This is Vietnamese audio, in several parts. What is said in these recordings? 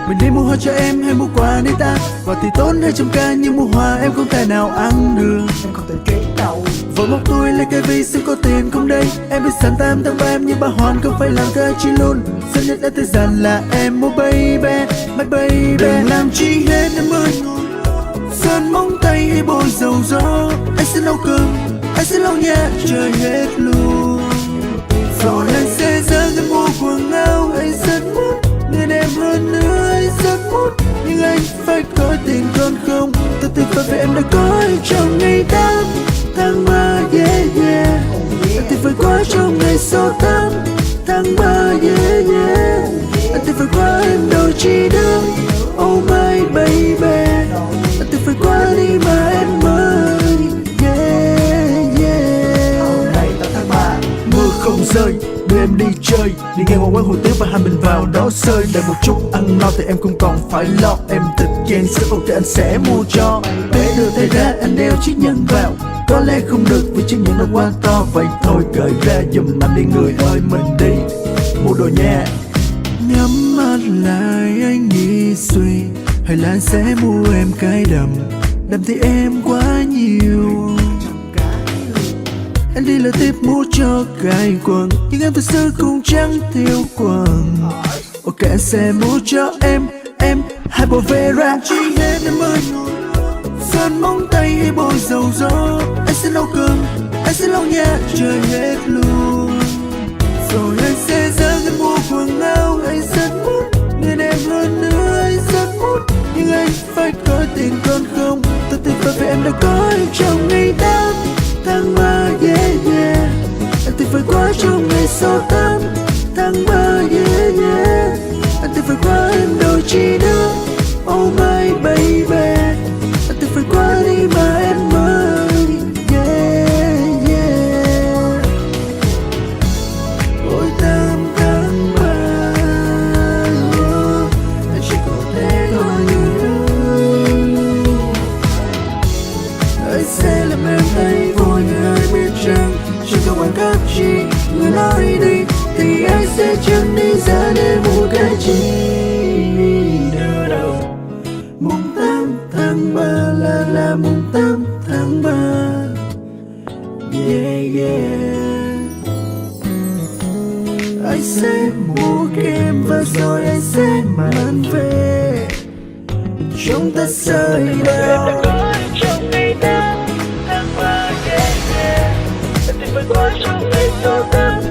Mình đi mua hoa cho em hay mua quà đi ta? Quà thì tốn 200k nhưng mua hoa em không thể nào ăn được. Em không thể kể đâu. Vội móc túi lấy cái ví xem có tiền không đây. Em biết sáng 8 tháng 3 em như bà Hoàn không phải làm thơ chi luôn. Sinh nhật em thời gian là em mua baby, my baby. Đừng làm chi hết em ơi, sơn móng tay hay bôi dầu gió. Anh sẽ nấu cơm, anh sẽ lau nhà trời hết luôn. Rồi anh sẽ dẫn em mua quần áo. Anh rất muốn nên em hơn nữa, anh rất muốn. Nhưng anh phải có tiền còn không. Thật tuyệt vời vì em đã có anh trong ngày 8 tháng 3, yeah yeah. Thật tuyệt vời quá trong ngày số 8 tháng 3, yeah yeah. Thật tuyệt vời quá em đâu chỉ được, oh my baby. Thật tuyệt vời quá đi mà em ơi, yeah yeah. Hôm nay 8 tháng 3 Mưa không rơi, đưa em đi chơi. Đi ngang qua quán hủ tiếu và hai mình vào đó sơi. Đợi một chút ăn no thì em không còn phải lo. Em thích chen sữa thì anh sẽ mua cho. Để đưa tay ra anh đeo chiếc nhẫn vào. Có lẽ không được vì chiếc nhẫn nó quá to. Vậy thôi cởi ra giùm anh đi người ơi, mình đi mua đồ nha. Nhắm mắt lại anh nghĩ suy, hay là anh sẽ mua em cái đầm. Đầm thì em quá nhiều. Anh đi là tiếp mua cho cái quần, nhưng em thật sự cũng chẳng thiếu quần. Ok anh sẽ mua cho em hai bộ Vera. Chỉ hết em ơi, sơn móng tay hay bôi dầu gió. Anh sẽ nấu cơm, anh sẽ lau nhà trời hết luôn. Rồi anh sẽ dẫn em mua quần áo. Anh rất muốn nên em hơn nữa, anh rất muốn. Nhưng anh phải có tiền còn không. Thật tuyệt vời vì em đã có anh trong ngày 8 tháng 3, yeah yeah. Anh tuyệt vời quá trong ngày số 8 tháng 3, yeah yeah. Anh tuyệt vời quá em đâu chỉ được, oh my baby. Anh tuyệt vời quá đi mà em ơi, yeah yeah. Ôi 8 tháng 3, anh chỉ có thế thôi. Anh sẽ làm em thấy vui như ai biết chăng. Chẳng có quan cấp chi, người nói đi thì anh sẽ chẳng đi ra để mua cái chi nữa đâu. Mùng 8 tháng 3 là mùng 8 tháng 3, yeah yeah. Anh sẽ mua kem và rồi anh sẽ mang về. Chúng ta rời đâu trong ngày 8 tháng 3, yeah yeah. Anh tuyệt vời quá trong ngày số 8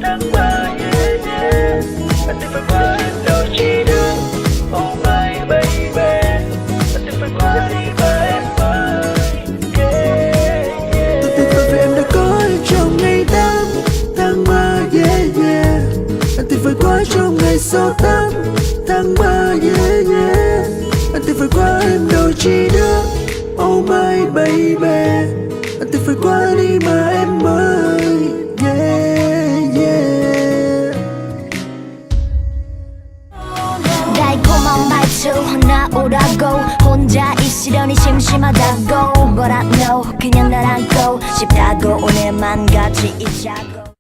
tháng 3, yeah yeah. Anh tuyệt vời quá em đâu chỉ được, oh my baby. Anh tuyệt vời quá đi mà em ơi, yeah yeah. Thật tuyệt vời vì em đã có anh trong ngày 8 tháng 3, yeah yeah. Anh tuyệt vời quá trong ngày số 8 tháng 3, yeah yeah. Anh tuyệt vời quá em đâu chỉ được, oh my baby. Anh tuyệt vời quá đi mà em ơi, yeah yeah. 달콤한 말투 나오라고 혼자 있으려니 심심하다고 But I know 그냥 날 안고 싶다고 오늘만 같이 있자고